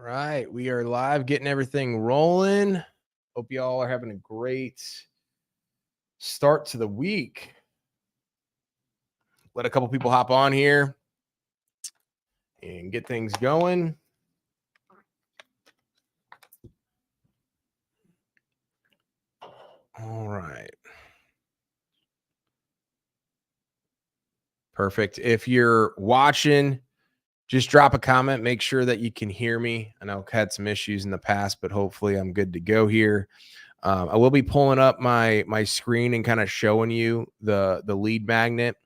right, we are live, getting everything rolling. Hope y'all are having a great start to the week. Let a couple people hop on here and get things going. All right. Perfect. If you're watching, just drop a comment. Make sure that you can hear me. I know I've had some issues in the past, but hopefully I'm good to go here. I will be pulling up my screen and kind of showing you the lead magnet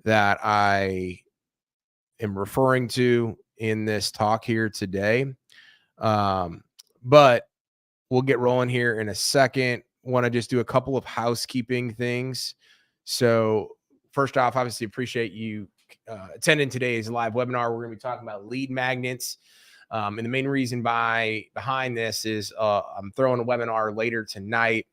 that I am referring to in this talk here today. But we'll get rolling here in a second. Want to just do a couple of housekeeping things. So first off, obviously appreciate you attending today's live webinar. We're going to be talking about lead magnets. And the main reason behind this is I'm throwing a webinar later tonight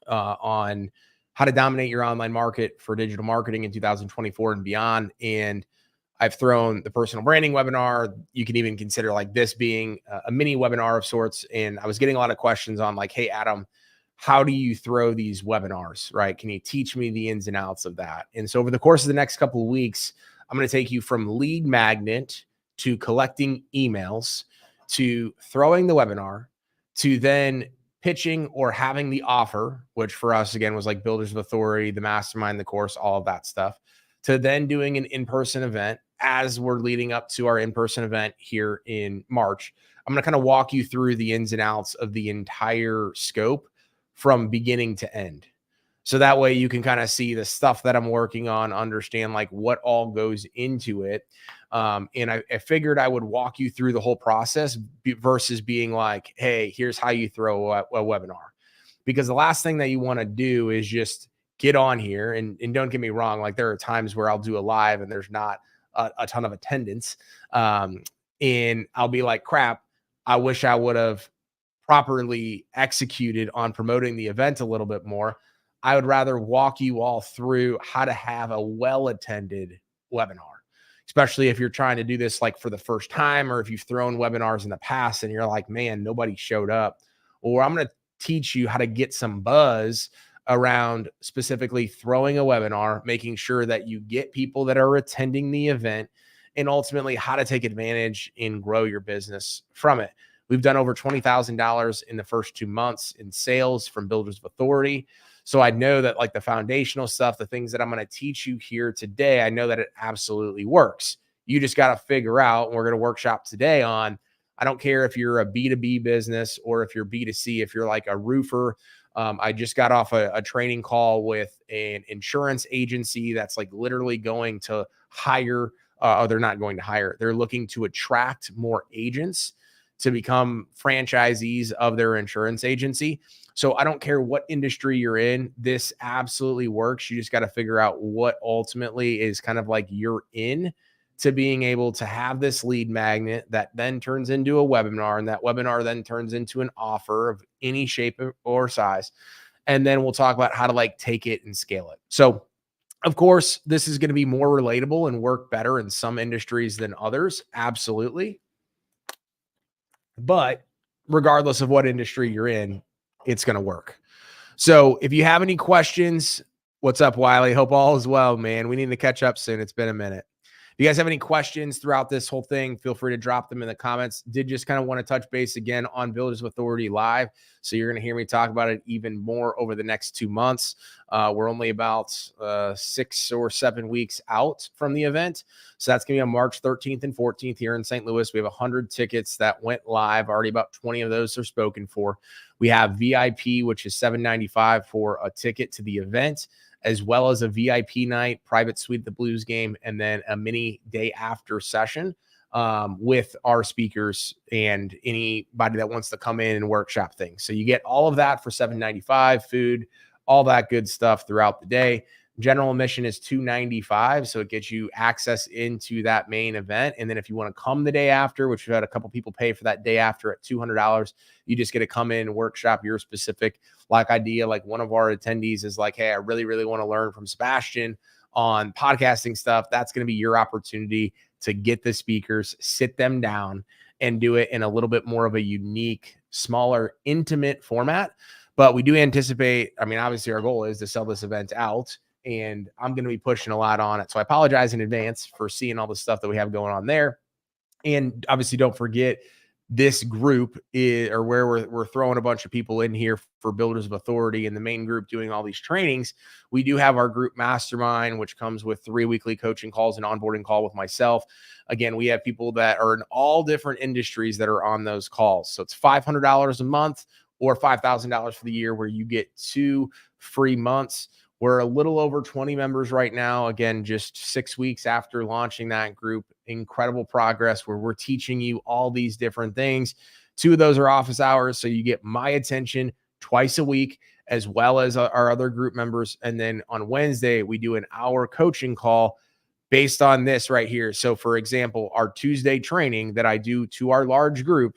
on how to dominate your online market for digital marketing in 2024 and beyond. And I've thrown the personal branding webinar. You can even consider like this being a mini webinar of sorts. And I was getting a lot of questions on like, hey, Adam, how do you throw these webinars, right? Can you teach me the ins and outs of that? And so over the course of the next couple of weeks, I'm going to take you from lead magnet to collecting emails to throwing the webinar to then pitching or having the offer, which for us, again, was like Builders of Authority, the mastermind, the course, all of that stuff, to then doing an in-person event as we're leading up to our in-person event here in March. I'm going to kind of walk you through the ins and outs of the entire scope from beginning to end. So that way you can kind of see the stuff that I'm working on, understand like what all goes into it. And I figured I would walk you through the whole process versus being like, hey, here's how you throw a webinar. Because the last thing that you want to do is just get on here and don't get me wrong. Like there are times where I'll do a live and there's not a ton of attendance. And I'll be like, crap, I wish I would have properly executed on promoting the event a little bit more. I would rather walk you all through how to have a well-attended webinar, especially if you're trying to do this like for the first time, or if you've thrown webinars in the past and you're like, man, nobody showed up. Or I'm going to teach you how to get some buzz around specifically throwing a webinar, making sure that you get people that are attending the event, and ultimately how to take advantage and grow your business from it. We've done over $20,000 in the first 2 months in sales from Builders of Authority. So I know that like the foundational stuff, the things that I'm going to teach you here today, I know that it absolutely works. You just got to figure out, and we're going to workshop today on, I don't care if you're a B2B business or if you're B2C, if you're like a roofer. I just got off a training call with an insurance agency that's like literally going to hire, they're not going to hire, they're looking to attract more agents to become franchisees of their insurance agency. So I don't care what industry you're in, this absolutely works. You just got to figure out what ultimately is kind of like you're in to being able to have this lead magnet that then turns into a webinar, and that webinar then turns into an offer of any shape or size. And then we'll talk about how to like take it and scale it. So of course, this is going to be more relatable and work better in some industries than others. Absolutely. But regardless of what industry you're in, it's going to work. So if you have any questions, what's up, Wiley? Hope all is well, man. We need to catch up soon. It's been a minute. If you guys have any questions throughout this whole thing, feel free to drop them in the comments. Did just kind of want to touch base again on Builders of Authority Live. So you're going to hear me talk about it even more over the next 2 months. We're only about 6 or 7 weeks out from the event. So that's going to be on March 13th and 14th here in St. Louis. We have 100 tickets that went live. Already about 20 of those are spoken for. We have VIP, which is $7.95 for a ticket to the event, as well as a VIP night, private suite at the Blues game, and then a mini day after session with our speakers and anybody that wants to come in and workshop things. So you get all of that for $7.95, food, all that good stuff throughout the day. General admission is $295, so it gets you access into that main event. And then if you want to come the day after, which we've had a couple people pay for that day after at $200, you just get to come in and workshop your specific idea. Like one of our attendees is like, hey, I really, really want to learn from Sebastian on podcasting stuff. That's going to be your opportunity to get the speakers, sit them down, and do it in a little bit more of a unique, smaller, intimate format. But we do anticipate, I mean, obviously our goal is to sell this event out, and I'm going to be pushing a lot on it. So I apologize in advance for seeing all the stuff that we have going on there. And obviously, don't forget this group is, or where we're throwing a bunch of people in here for Builders of Authority and the main group doing all these trainings. We do have our group mastermind, which comes with 3 weekly coaching calls and onboarding call with myself. Again, we have people that are in all different industries that are on those calls. So it's $500 a month or $5,000 for the year, where you get 2 free months. We're a little over 20 members right now. Again, just 6 weeks after launching that group. Incredible progress where we're teaching you all these different things. 2 of those are office hours, so you get my attention twice a week, as well as our other group members. And then on Wednesday, we do an hour coaching call based on this right here. So for example, our Tuesday training that I do to our large group,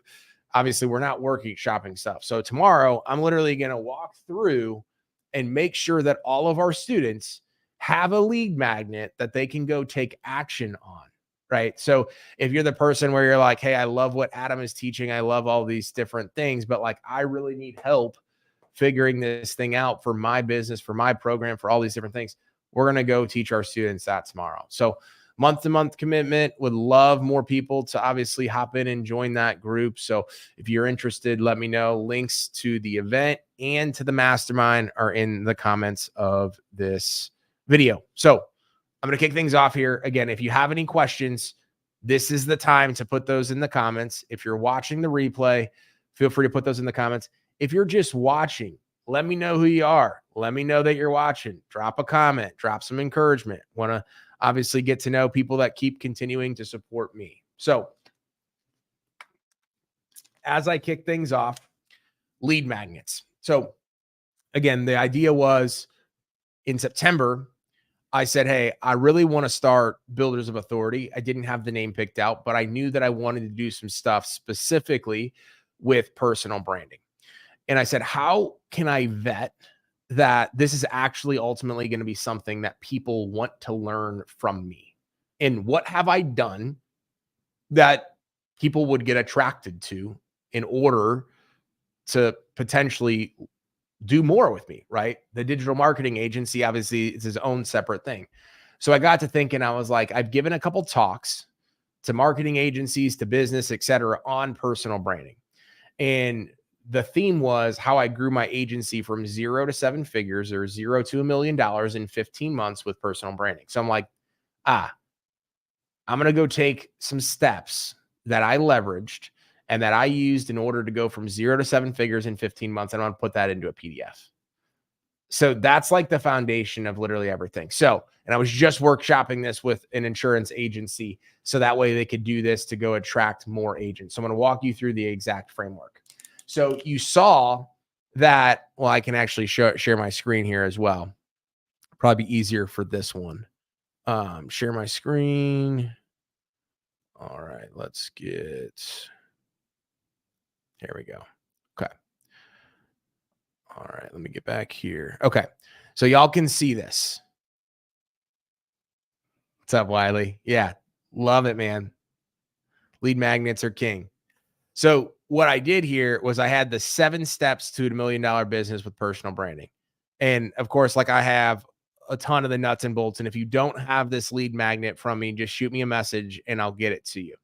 obviously we're not working shopping stuff. So tomorrow, I'm literally going to walk through and make sure that all of our students have a lead magnet that they can go take action on, right? So if you're the person where you're like, hey, I love what Adam is teaching, I love all these different things, but like, I really need help figuring this thing out for my business, for my program, for all these different things, we're going to go teach our students that tomorrow. So month-to-month commitment. Would love more people to obviously hop in and join that group. So if you're interested, let me know. Links to the event and to the mastermind are in the comments of this video. So I'm going to kick things off here. Again, if you have any questions, this is the time to put those in the comments. If you're watching the replay, feel free to put those in the comments. If you're just watching, let me know who you are. Let me know that you're watching. Drop a comment, drop some encouragement. Want to obviously get to know people that keep continuing to support me. So as I kick things off, lead magnets. So again, the idea was in September, I said, hey, I really want to start Builders of Authority. I didn't have the name picked out, but I knew that I wanted to do some stuff specifically with personal branding. And I said, how can I vet that this is actually ultimately going to be something that people want to learn from me? And what have I done that people would get attracted to in order to potentially do more with me, right? The digital marketing agency obviously is his own separate thing. So I got to thinking, I was like, I've given a couple talks to marketing agencies, to business, et cetera, on personal branding. And the theme was how I grew my agency from 0 to 7 figures, or 0 to $1 million in 15 months with personal branding. So I'm like, I'm going to go take some steps that I leveraged and that I used in order to go from 0 to 7 figures in 15 months. And I'm going to put that into a PDF. So that's like the foundation of literally everything. So, and I was just workshopping this with an insurance agency, so that way they could do this to go attract more agents. So I'm going to walk you through the exact framework. So you saw that, well, I can actually share my screen here as well. Probably easier for this one. Share my screen. All right, let's get, here we go. Okay. All right, let me get back here. Okay. So y'all can see this. What's up, Wiley? Yeah, love it, man. Lead magnets are king. So what I did here was I had the 7 steps to $1 million business with personal branding. And of course, like, I have a ton of the nuts and bolts. And if you don't have this lead magnet from me, just shoot me a message and I'll get it to you.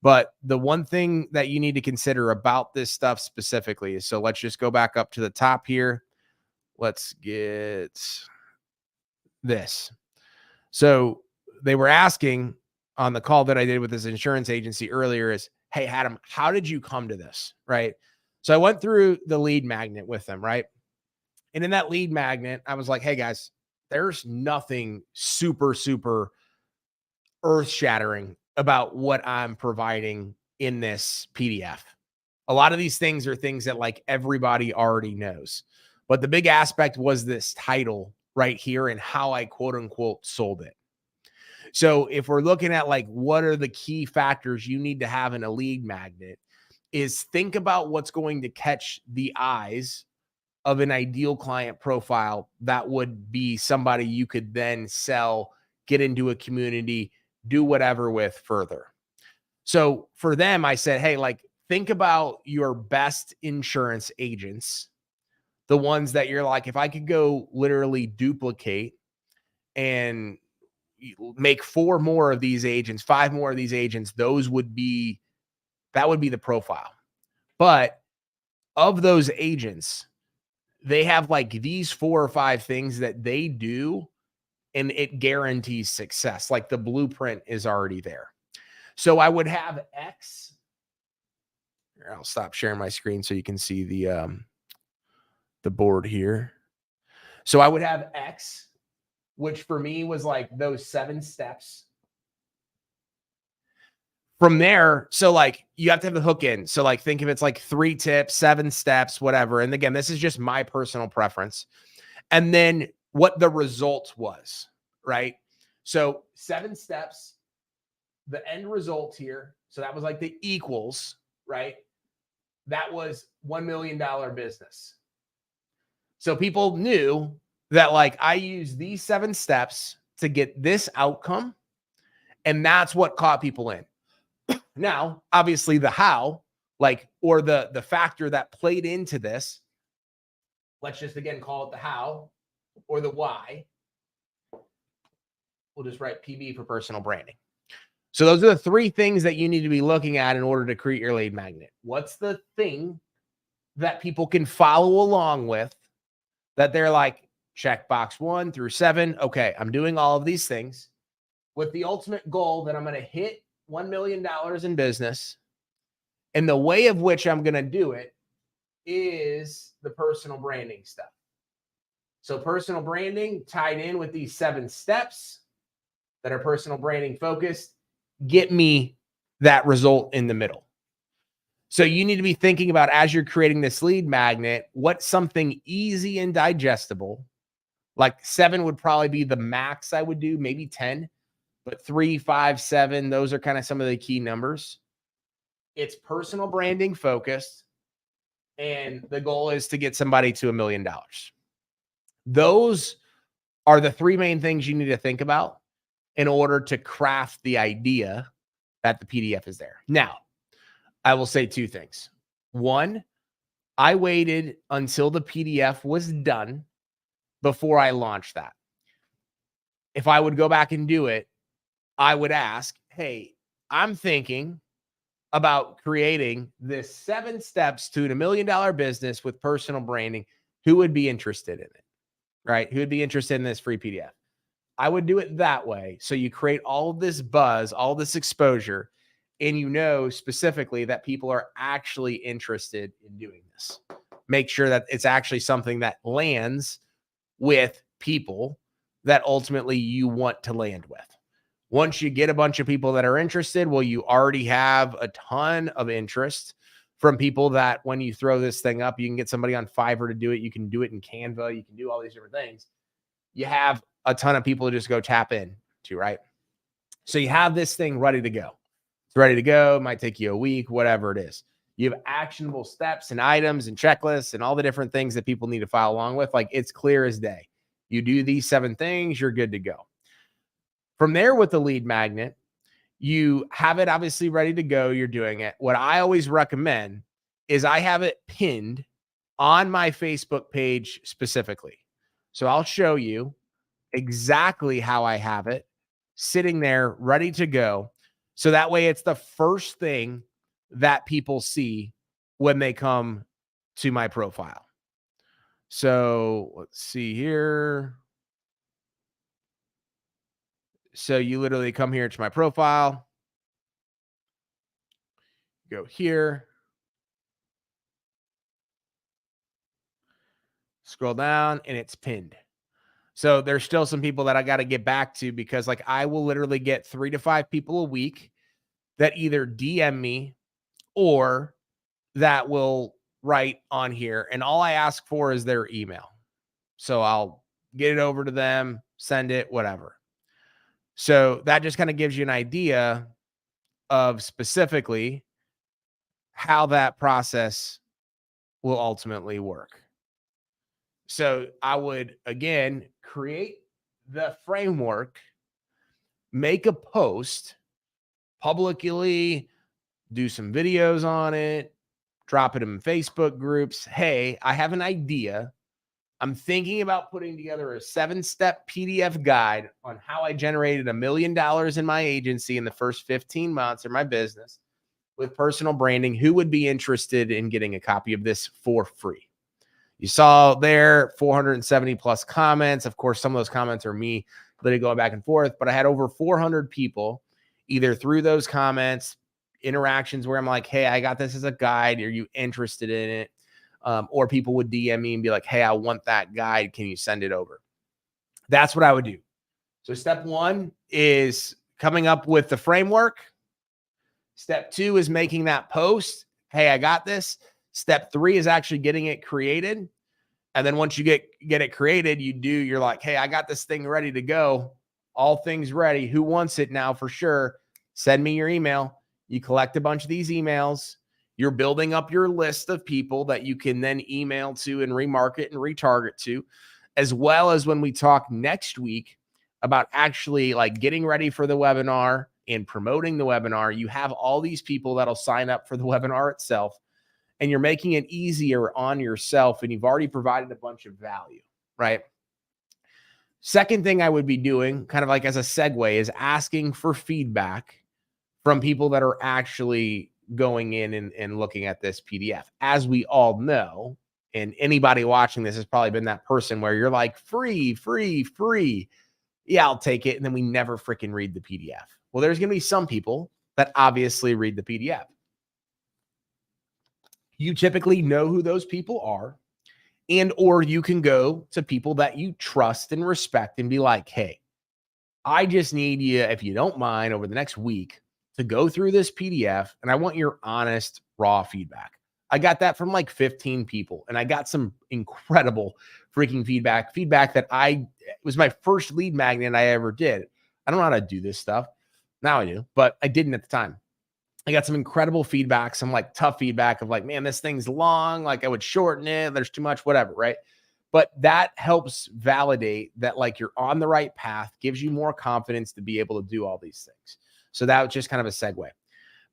But the one thing that you need to consider about this stuff specifically is, so let's just go back up to the top here. Let's get this. So they were asking on the call that I did with this insurance agency earlier is, hey, Adam, how did you come to this? Right. So I went through the lead magnet with them. Right. And in that lead magnet, I was like, hey guys, there's nothing super, super earth shattering about what I'm providing in this PDF. A lot of these things are things that like everybody already knows, but the big aspect was this title right here and how I quote unquote sold it. So if we're looking at like, what are the key factors you need to have in a lead magnet, is think about what's going to catch the eyes of an ideal client profile that would be somebody you could then sell, get into a community, do whatever with further. So for them, I said, hey, like, think about your best insurance agents, the ones that you're like, if I could go literally duplicate and make 4 more of these agents, 5 more of these agents, that would be the profile. But of those agents, they have like these 4 or 5 things that they do and it guarantees success. Like the blueprint is already there. So I would have X. Here, I'll stop sharing my screen so you can see the board here. So I would have X, which for me was like those 7 steps. From there, so like you have to have the hook in. So like think of it's like 3 tips, 7 steps, whatever. And again, this is just my personal preference. And then what the result was, right? So 7 steps, the end result here. So that was like the equals, right? That was $1 million business. So people knew that like I used these 7 steps to get this outcome. And that's what caught people in. Now, obviously the how, like, or the factor that played into this, let's just again call it the how or the why. We'll just write PB for personal branding. So those are the 3 things that you need to be looking at in order to create your lead magnet. What's the thing that people can follow along with that they're like, check box 1 through 7. Okay, I'm doing all of these things with the ultimate goal that I'm going to hit $1 million in business. And the way of which I'm going to do it is the personal branding stuff. So personal branding tied in with these 7 steps that are personal branding focused, get me that result in the middle. So you need to be thinking about, as you're creating this lead magnet, what's something easy and digestible. Like 7 would probably be the max I would do, maybe 10, but 3, 5, 7, those are kind of some of the key numbers. It's personal branding focused, and the goal is to get somebody to $1 million. Those are the 3 main things you need to think about in order to craft the idea that the PDF is there. Now, I will say 2 things. 1, I waited until the PDF was done before I launched that. If I would go back and do it, I would ask, hey, I'm thinking about creating this 7 steps to $1 million business with personal branding. Who would be interested in it, right? Who would be interested in this free PDF? I would do it that way. So you create all of this buzz, all this exposure, and you know specifically that people are actually interested in doing this. Make sure that it's actually something that lands with people that ultimately you want to land with. Once you get a bunch of people that are interested, well, you already have a ton of interest from people that when you throw this thing up, you can get somebody on Fiverr to do it. You can do it in Canva. You can do all these different things. You have a ton of people to just go tap in to, right? So you have this thing ready to go. It's ready to go. It might take you a week, whatever it is. You have actionable steps and items and checklists and all the different things that people need to follow along with. Like it's clear as day. You do these 7 things, you're good to go. From there with the lead magnet, you have it obviously ready to go. You're doing it. What I always recommend is I have it pinned on my Facebook page specifically. So I'll show you exactly how I have it sitting there ready to go. So that way it's the first thing that people see when they come to my profile. So let's see here. So you literally come here to my profile, go here, scroll down, and it's pinned. So there's still some people that I got to get back to because like I will literally get 3 to 5 people a week that either DM me or that will write on here. And all I ask for is their email. So I'll get it over to them, send it, whatever. So that just kind of gives you an idea of specifically how that process will ultimately work. So I would, again, create the framework, make a post publicly do some videos on it, drop it in Facebook groups. Hey, I have an idea. I'm thinking about putting together a 7-step PDF guide on how I generated $1 million in my agency in the first 15 months of my business with personal branding. Who would be interested in getting a copy of this for free? You saw there 470 plus comments. Of course, some of those comments are me literally going back and forth, but I had over 400 people either through those comments, interactions where I'm like, hey, I got this as a guide. Are you interested in it? Or people would DM me and be like, hey, I want that guide. Can you send it over? That's what I would do. So step 1 is coming up with the framework. Step 2 is making that post. Hey, I got this. Step 3 is actually getting it created. And then once you get it created, you're like, hey, I got this thing ready to go. All things ready. Who wants it now for sure? Send me your email. You collect a bunch of these emails. You're building up your list of people that you can then email to and remarket and retarget to, as well as when we talk next week about actually like getting ready for the webinar and promoting the webinar. You have all these people that'll sign up for the webinar itself, and you're making it easier on yourself, and you've already provided a bunch of value, right? Second thing I would be doing, kind of like as a segue, is asking for feedback from people that are actually going in and looking at this PDF. As we all know, and anybody watching this has probably been that person where you're like, free, free, free. Yeah, I'll take it. And then we never freaking read the PDF. Well, there's going to be some people that obviously read the PDF. You typically know who those people are, and or you can go to people that you trust and respect and be like, hey, I just need you, if you don't mind, over the next week to go through this PDF, and I want your honest, raw feedback. I got that from like 15 people, and I got some incredible freaking feedback that it was my first lead magnet I ever did. I don't know how to do this stuff. Now I do, but I didn't at the time. I got some incredible feedback, some like tough feedback of like, man, this thing's long. Like I would shorten it. There's too much, whatever. Right. But that helps validate that like you're on the right path, gives you more confidence to be able to do all these things. So that was just kind of a segue,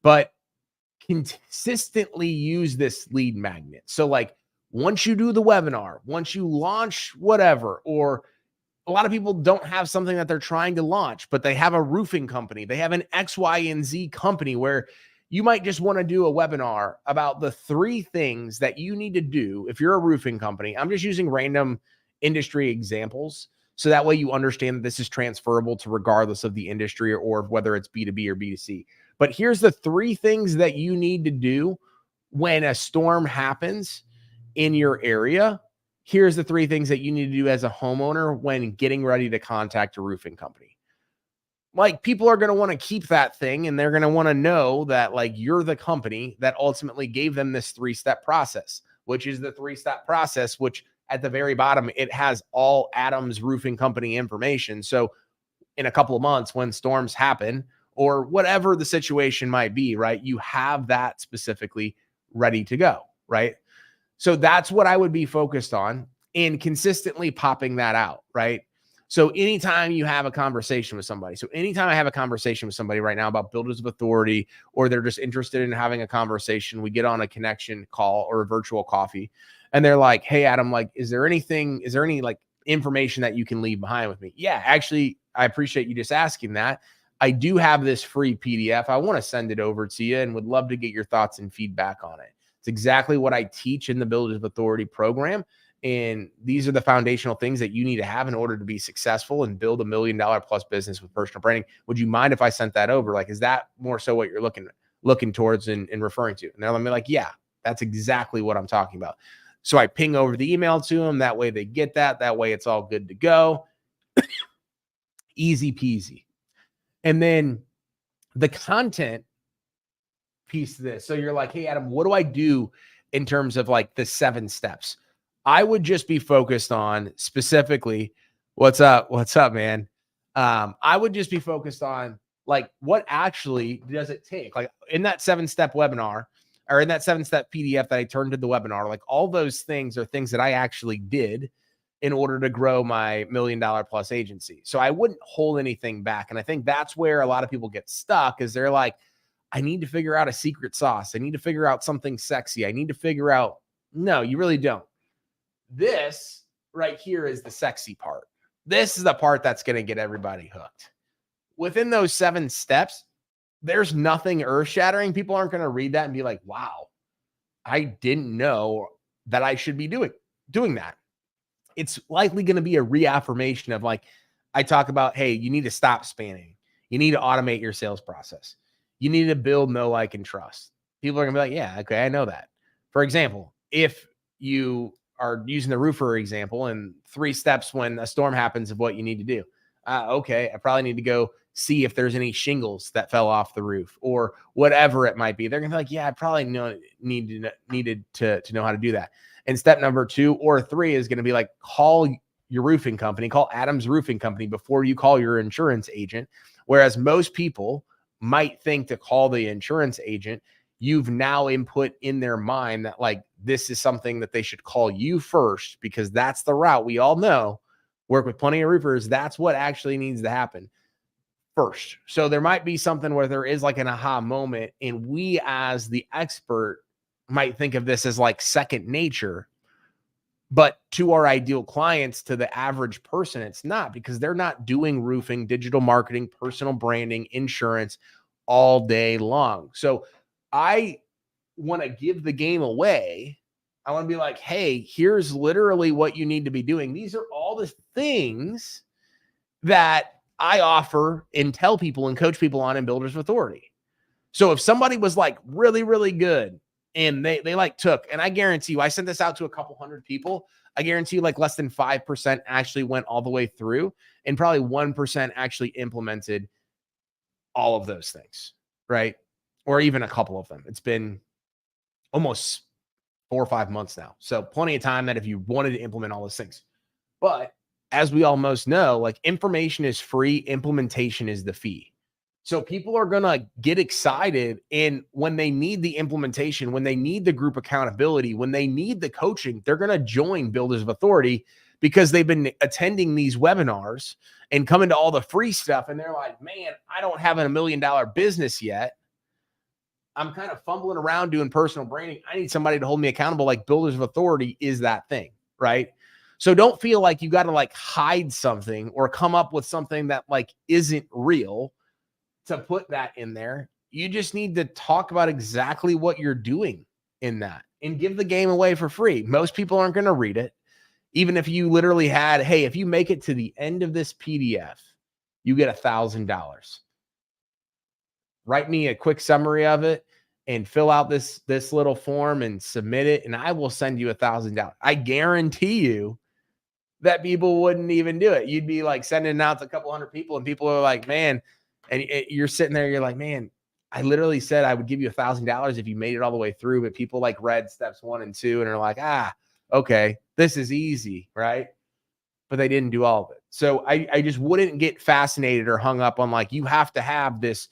but consistently use this lead magnet. So like once you do the webinar, once you launch whatever, or a lot of people don't have something that they're trying to launch, but they have a roofing company. They have an X, Y, and Z company where you might just want to do a webinar about the 3 things that you need to do if you're a roofing company. I'm just using random industry examples, so that way you understand that this is transferable to regardless of the industry or whether it's B2B or B2C. But here's the 3 things that you need to do when a storm happens in your area. Here's the 3 things that you need to do as a homeowner when getting ready to contact a roofing company. Like people are going to want to keep that thing, and they're going to want to know that like you're the company that ultimately gave them this 3-step process, which is the 3-step process, which at the very bottom, it has all Adams Roofing Company information. So in a couple of months when storms happen or whatever the situation might be, right, you have that specifically ready to go, right? So that's what I would be focused on, and consistently popping that out, right? So anytime you have a conversation with somebody, so anytime I have a conversation with somebody right now about builders of authority, or they're just interested in having a conversation, we get on a connection call or a virtual coffee, and they're like, hey, Adam, like, is there any like information that you can leave behind with me? Yeah, actually, I appreciate you just asking that. I do have this free PDF. I want to send it over to you and would love to get your thoughts and feedback on it. It's exactly what I teach in the Builders of Authority program. And these are the foundational things that you need to have in order to be successful and build $1 million plus business with personal branding. Would you mind if I sent that over? Like, is that more so what you're looking towards and referring to? And they're like, yeah, that's exactly what I'm talking about. So I ping over the email to them. That way they get that. That way it's all good to go. Easy peasy. And then the content piece of this. So you're like, hey, Adam, what do I do in terms of like the 7 steps? I would just be focused on specifically, what's up, man? I would just be focused on like, what actually does it take? Like in that 7-step webinar, or in that 7-step PDF that I turned to the webinar, like all those things are things that I actually did in order to grow my $1 million plus agency. So I wouldn't hold anything back. And I think that's where a lot of people get stuck, is they're like, I need to figure out a secret sauce. I need to figure out something sexy. I need to figure out, no, you really don't. This right here is the sexy part. This is the part that's going to get everybody hooked. Within those 7 steps, there's nothing earth shattering. People aren't going to read that and be like, wow, I didn't know that I should be doing that. It's likely going to be a reaffirmation of like, I talk about, hey, you need to stop spamming. You need to automate your sales process. You need to build know, like, and trust. People are going to be like, yeah, okay, I know that. For example, if you are using the roofer example and 3 steps when a storm happens of what you need to do. Okay, I probably need to go see if there's any shingles that fell off the roof or whatever it might be. They're going to be like, yeah, I probably needed to know how to do that. And step number 2 or 3 is going to be like, call your roofing company, call Adam's Roofing Company before you call your insurance agent. Whereas most people might think to call the insurance agent, you've now input in their mind that like, this is something that they should call you first, because that's the route. We all know, work with plenty of roofers, that's what actually needs to happen first. So there might be something where there is like an aha moment, and we as the expert might think of this as like second nature, but to our ideal clients, to the average person, it's not, because they're not doing roofing, digital marketing, personal branding, insurance all day long. So I want to give the game away. I want to be like, hey, here's literally what you need to be doing. These are all the things that I offer and tell people and coach people on in Builders of Authority. So if somebody was like really, really good and they like took, and I guarantee you, I sent this out to a couple hundred people. I guarantee you like less than 5% actually went all the way through, and probably 1% actually implemented all of those things, right? Or even a couple of them. It's been almost 4 or 5 months now. So plenty of time that if you wanted to implement all those things. But as we almost know, like, information is free, implementation is the fee. So people are going to get excited, and when they need the implementation, when they need the group accountability, when they need the coaching, they're going to join Builders of Authority, because they've been attending these webinars and coming to all the free stuff. And they're like, man, I don't have a $1 million business yet. I'm kind of fumbling around doing personal branding. I need somebody to hold me accountable. Like, Builders of Authority is that thing, right? So don't feel like you got to like hide something or come up with something that like isn't real to put that in there. You just need to talk about exactly what you're doing in that and give the game away for free. Most people aren't going to read it. Even if you literally had, hey, if you make it to the end of this PDF, you get $1,000. Write me a quick summary of it and fill out this little form and submit it, and I will send you $1,000. I guarantee you that people wouldn't even do it. You'd be like sending it out to a couple hundred people, and people are like, man, and you're sitting there, you're like, man, I literally said I would give you $1,000 if you made it all the way through, but people like read steps 1 and 2 and are like, okay, this is easy, right? But they didn't do all of it. So I just wouldn't get fascinated or hung up on like, you have to have this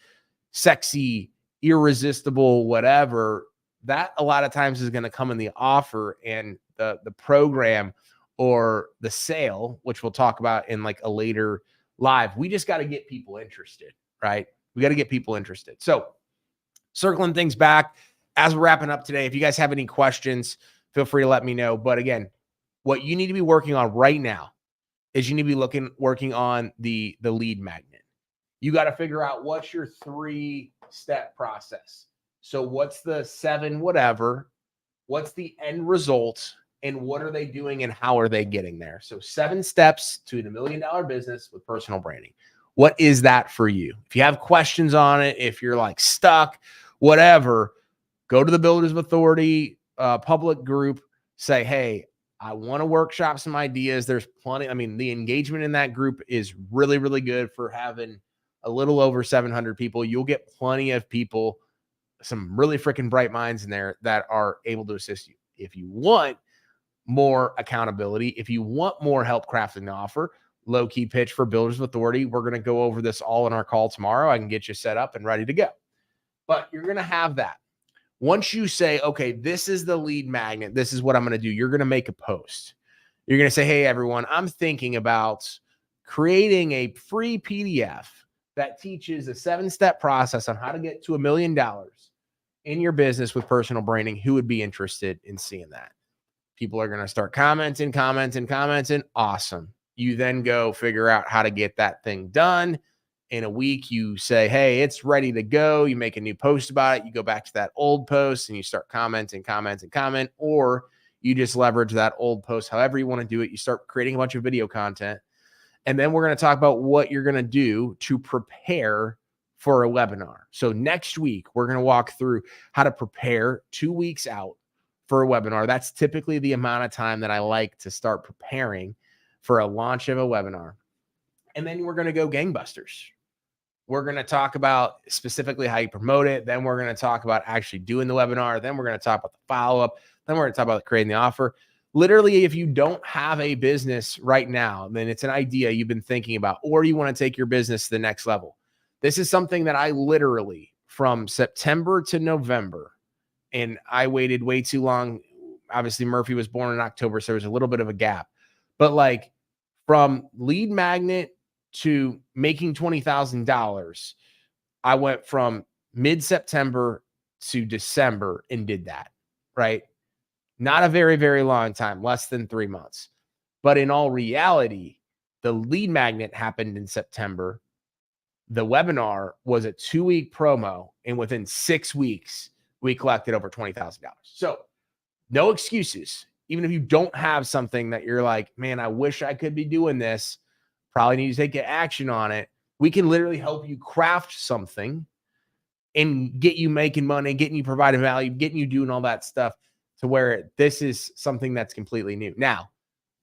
sexy, irresistible, whatever. That a lot of times is going to come in the offer and the program or the sale, which we'll talk about in like a later live. We just got to get people interested, right? We got to get people interested. So circling things back as we're wrapping up today, if you guys have any questions, feel free to let me know. But again, what you need to be working on right now is you need to be working on the lead magnet. You got to figure out what's your 3-step process. So what's the 7 whatever? What's the end result? And what are they doing and how are they getting there? So 7 steps to $1 million business with personal branding. What is that for you? If you have questions on it, if you're like stuck, whatever, go to the Builders of Authority public group, say, hey, I want to workshop some ideas. There's plenty. I mean, the engagement in that group is really, really good for having a little over 700 people. You'll get plenty of people, some really freaking bright minds in there that are able to assist you. If you want more accountability, if you want more help crafting the offer, low key pitch for Builders of Authority. We're going to go over this all in our call tomorrow. I can get you set up and ready to go. But you're going to have that. Once you say, okay, this is the lead magnet, this is what I'm going to do, you're going to make a post. You're going to say, hey, everyone, I'm thinking about creating a free PDF that teaches a 7-step process on how to get to $1 million in your business with personal branding, who would be interested in seeing that? People are going to start commenting. Awesome. You then go figure out how to get that thing done. In a week, you say, hey, it's ready to go. You make a new post about it. You go back to that old post and you start commenting, or you just leverage that old post, however you want to do it. You start creating a bunch of video content. And then we're going to talk about what you're going to do to prepare for a webinar. So next week, we're going to walk through how to prepare 2 weeks out for a webinar. That's typically the amount of time that I like to start preparing for a launch of a webinar. And then we're going to go gangbusters. We're going to talk about specifically how you promote it. Then we're going to talk about actually doing the webinar. Then we're going to talk about the follow-up. Then we're going to talk about creating the offer. Literally, if you don't have a business right now, then it's an idea you've been thinking about, or you want to take your business to the next level. This is something that I literally, from September to November, and I waited way too long. Obviously, Murphy was born in October, so there was a little bit of a gap. But like from lead magnet to making $20,000, I went from mid-September to December and did that, right? Not a very, very long time, less than 3 months. But in all reality, the lead magnet happened in September. The webinar was a 2-week promo, and within 6 weeks, we collected over $20,000. So no excuses. Even if you don't have something that you're like, man, I wish I could be doing this, probably need to take action on it. We can literally help you craft something and get you making money, getting you providing value, getting you doing all that stuff to where this is something that's completely new. Now,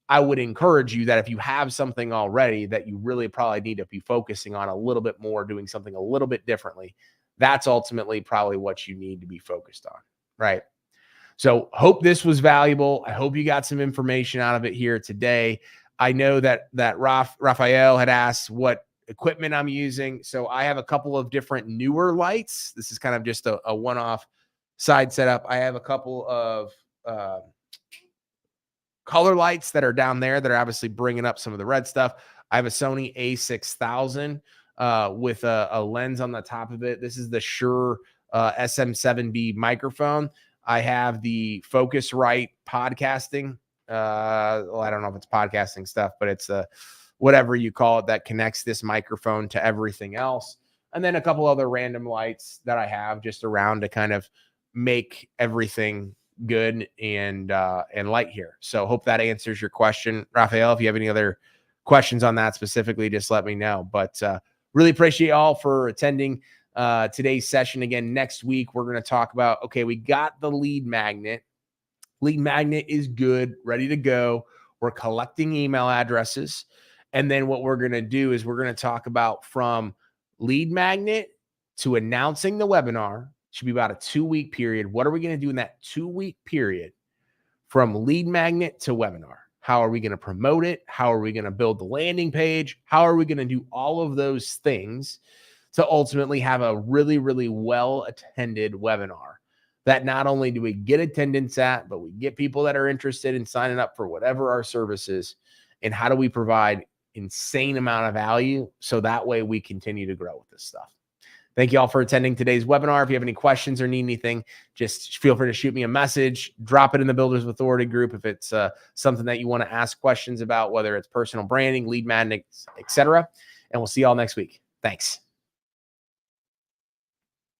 I would encourage you that if you have something already that you really probably need to be focusing on a little bit more, doing something a little bit differently, that's ultimately probably what you need to be focused on, right? So hope this was valuable. I hope you got some information out of it here today. I know that Raphael had asked what equipment I'm using. So I have a couple of different newer lights. This is kind of just a one-off side setup. I have a couple of color lights that are down there that are obviously bringing up some of the red stuff. I have a Sony a6000 with a lens on the top of it. This is the Shure SM7B microphone. I have the Focusrite podcasting. Well, I don't know if it's podcasting stuff, but it's whatever you call it that connects this microphone to everything else. And then a couple other random lights that I have just around to kind of make everything good and light here. So hope that answers your question. Raphael, if you have any other questions on that specifically, just let me know. But really appreciate y'all for attending today's session. Again, next week, we're going to talk about, okay, we got the lead magnet. Lead magnet is good, ready to go. We're collecting email addresses. And then what we're going to do is we're going to talk about from lead magnet to announcing the webinar. Should be about a 2-week period. What are we going to do in that 2-week period from lead magnet to webinar? How are we going to promote it? How are we going to build the landing page? How are we going to do all of those things to ultimately have a really, really well-attended webinar that not only do we get attendance at, but we get people that are interested in signing up for whatever our service is, and how do we provide insane amount of value so that way we continue to grow with this stuff. Thank you all for attending today's webinar. If you have any questions or need anything, just feel free to shoot me a message, drop it in the Builders Authority group if it's something that you want to ask questions about, whether it's personal branding, lead magnets, etc. And we'll see you all next week. Thanks.